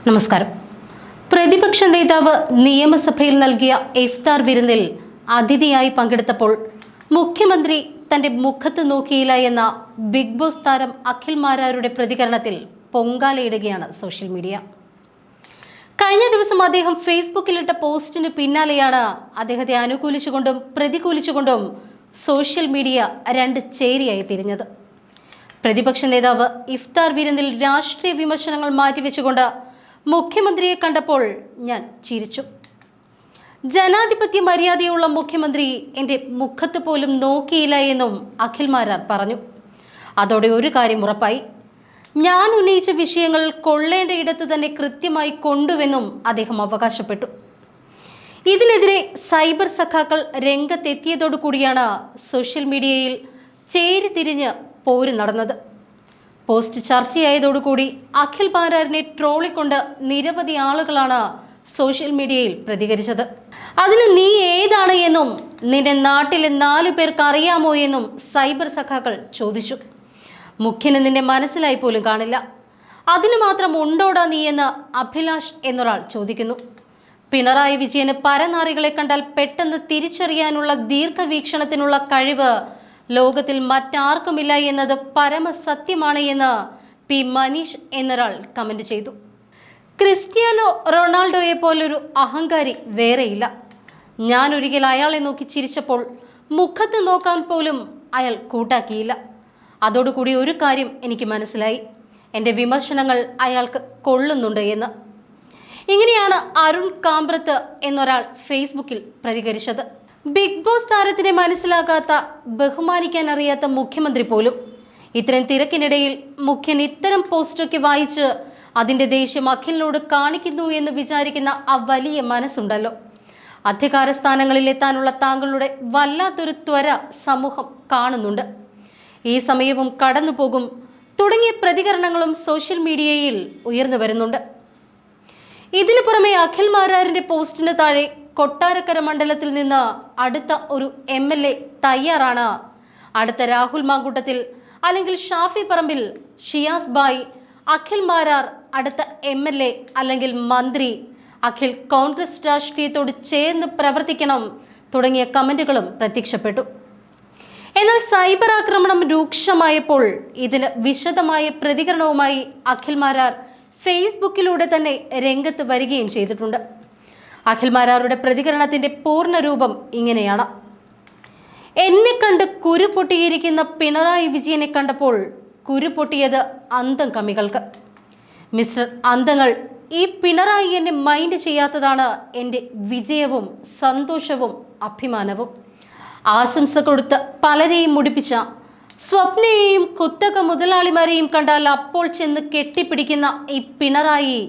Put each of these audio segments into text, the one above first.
നമസ്കാരം. പ്രതിപക്ഷ നേതാവ് നിയമസഭയിൽ നൽകിയ ഇഫ്താർ വിരുന്നിൽ അതിഥിയായി പങ്കെടുത്തപ്പോൾ മുഖ്യമന്ത്രി തന്റെ മുഖത്ത് നോക്കിയില്ല എന്ന ബിഗ് ബോസ് താരം അഖിൽ മാരാരുടെ പ്രതികരണത്തിൽ പൊങ്കാലയിടുകയാണ് സോഷ്യൽ മീഡിയ. കഴിഞ്ഞ ദിവസം അദ്ദേഹം ഫേസ്ബുക്കിലിട്ട പോസ്റ്റിന് പിന്നാലെയാണ് അദ്ദേഹത്തെ അനുകൂലിച്ചുകൊണ്ടും പ്രതികൂലിച്ചുകൊണ്ടും സോഷ്യൽ മീഡിയ രണ്ട് ചേരിയായി തിരിഞ്ഞത്. പ്രതിപക്ഷ നേതാവ് ഇഫ്താർ വിരുന്നിൽ രാഷ്ട്രീയ വിമർശനങ്ങൾ മാറ്റിവെച്ചുകൊണ്ട് മുഖ്യമന്ത്രിയെ കണ്ടപ്പോൾ ഞാൻ ചിരിച്ചു. ജനാധിപത്യ മര്യാദയുള്ള മുഖ്യമന്ത്രി എൻ്റെ മുഖത്ത് പോലും നോക്കിയില്ല എന്നും അഖിൽ മാരാർ പറഞ്ഞു. അതോടെ ഒരു കാര്യം ഉറപ്പായി, ഞാൻ ഉന്നയിച്ച വിഷയങ്ങൾ കൊള്ളേണ്ട ഇടത്ത് തന്നെ കൃത്യമായി കൊണ്ടുവെന്നും അദ്ദേഹം അവകാശപ്പെട്ടു. ഇതിനെതിരെ സൈബർ സഖാക്കൾ രംഗത്തെത്തിയതോടുകൂടിയാണ് സോഷ്യൽ മീഡിയയിൽ ചേരിതിരിഞ്ഞ് പോര് നടന്നത്. പോസ്റ്റ് ചർച്ചയായതോടുകൂടി അഖിൽ മാരാറിനെ ട്രോളിക്കൊണ്ട് നിരവധി ആളുകളാണ് സോഷ്യൽ മീഡിയയിൽ പ്രതികരിച്ചത്. അതിന് നീ ഏതാണ് എന്നും നിന്റെ നാട്ടിലെ 4 പേർക്ക് അറിയാമോ എന്നും സൈബർ സഖാക്കൾ ചോദിച്ചു. മുഖ്യന് നിന്നെ മനസ്സിലായി പോലും കാണില്ല, അതിന് മാത്രം ഉണ്ടോടാ നീ എന്ന് അഭിലാഷ് എന്നൊരാൾ ചോദിക്കുന്നു. പിണറായി വിജയന് പരനാറികളെ കണ്ടാൽ പെട്ടെന്ന് തിരിച്ചറിയാനുള്ള ദീർഘവീക്ഷണത്തിനുള്ള കഴിവ് ലോകത്തിൽ മറ്റാർക്കുമില്ല എന്നത് പരമസത്യമാണ് എന്ന് പി മനീഷ് എന്നൊരാൾ കമന്റ് ചെയ്തു. ക്രിസ്ത്യാനോ റൊണാൾഡോയെ പോലൊരു അഹങ്കാരി വേറെയില്ല. ഞാൻ ഒരിക്കൽ അയാളെ നോക്കി ചിരിച്ചപ്പോൾ മുഖത്ത് നോക്കാൻ പോലും അയാൾ കൂട്ടാക്കിയില്ല. അതോടുകൂടി ഒരു കാര്യം എനിക്ക് മനസ്സിലായി, എൻ്റെ വിമർശനങ്ങൾ അയാൾക്ക് കൊള്ളുന്നുണ്ട് എന്ന്. ഇങ്ങനെയാണ് അരുൺ കാമ്പ്രത്ത് എന്നൊരാൾ ഫേസ്ബുക്കിൽ പ്രതികരിച്ചത്. ബിഗ് ബോസ് താരത്തിനെ മനസ്സിലാക്കാത്ത, ബഹുമാനിക്കാൻ അറിയാത്ത മുഖ്യമന്ത്രി പോലും ഇത്തരം തിരക്കിനിടയിൽ മുഖ്യൻ ഇത്തരം പോസ്റ്റൊക്കെ വായിച്ച് അതിൻ്റെ ദേഷ്യം അഖിലിനോട് കാണിക്കുന്നു എന്ന് വിചാരിക്കുന്ന ആ വലിയ മനസ്സുണ്ടല്ലോ. അധികാര സ്ഥാനങ്ങളിൽ എത്താനുള്ള താങ്കളുടെ വല്ലാത്തൊരു ത്വര സമൂഹം കാണുന്നുണ്ട്. ഈ സമയവും കടന്നു പോകും തുടങ്ങിയ പ്രതികരണങ്ങളും സോഷ്യൽ മീഡിയയിൽ ഉയർന്നു വരുന്നുണ്ട്. ഇതിനു പുറമെ അഖിൽ മാരാറിന്റെ പോസ്റ്റിന് താഴെ കൊട്ടാരക്കര മണ്ഡലത്തിൽ നിന്ന് അടുത്ത ഒരു MLA തയ്യാറാണ്, അടുത്ത രാഹുൽ മാങ്കൂട്ടത്തിൽ അല്ലെങ്കിൽ ഷാഫി പറമ്പിൽ, ഷിയാസ് ബായ്, അഖിൽ മാരാർ അടുത്ത MLA അല്ലെങ്കിൽ മന്ത്രി, അഖിൽ കോൺഗ്രസ് രാഷ്ട്രീയത്തോട് ചേർന്ന് പ്രവർത്തിക്കണം തുടങ്ങിയ കമന്റുകളും പ്രത്യക്ഷപ്പെട്ടു. എന്നാൽ സൈബർ ആക്രമണം രൂക്ഷമായപ്പോൾ ഇതിന് വിശദമായ പ്രതികരണവുമായി അഖിൽ മാരാർ ഫേസ്ബുക്കിലൂടെ തന്നെ രംഗത്ത് വരികയും ചെയ്തിട്ടുണ്ട്. അഖിൽ മാരാറുടെ പ്രതികരണത്തിന്റെ പൂർണ്ണ രൂപം ഇങ്ങനെയാണ്: എന്നെ കണ്ട് കുരു പൊട്ടിയിരിക്കുന്ന പിണറായി വിജയനെ കണ്ടപ്പോൾ കുരു പൊട്ടിയത് അന്തം കമ്മികൾക്ക്. മിസ്റ്റർ അന്തങ്ങൾ, ഈ പിണറായി എന്നെ മൈൻഡ് ചെയ്യാത്തതാണ് എൻ്റെ വിജയവും സന്തോഷവും അഭിമാനവും. ആശംസ കൊടുത്ത് പലരെയും മുടിപ്പിച്ച സ്വപ്നയെയും കുത്തക മുതലാളിമാരെയും കണ്ടാൽ അപ്പോൾ ചെന്ന് കെട്ടിപ്പിടിക്കുന്ന ഈ പിണറായി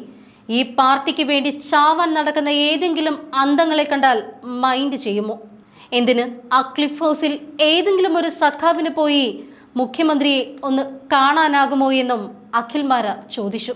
ഈ പാർട്ടിക്ക് വേണ്ടി ചാവാൻ നടക്കുന്ന ഏതെങ്കിലും അന്തങ്ങളെ കണ്ടാൽ മൈൻഡ് ചെയ്യുമോ? എന്തിന് ആ ക്ലിഫ് ഹൗസിൽ ഏതെങ്കിലും ഒരു സഖാവിന് പോയി മുഖ്യമന്ത്രിയെ ഒന്ന് കാണാനാകുമോ എന്നും അഖിൽ മാരാർ ചോദിച്ചു.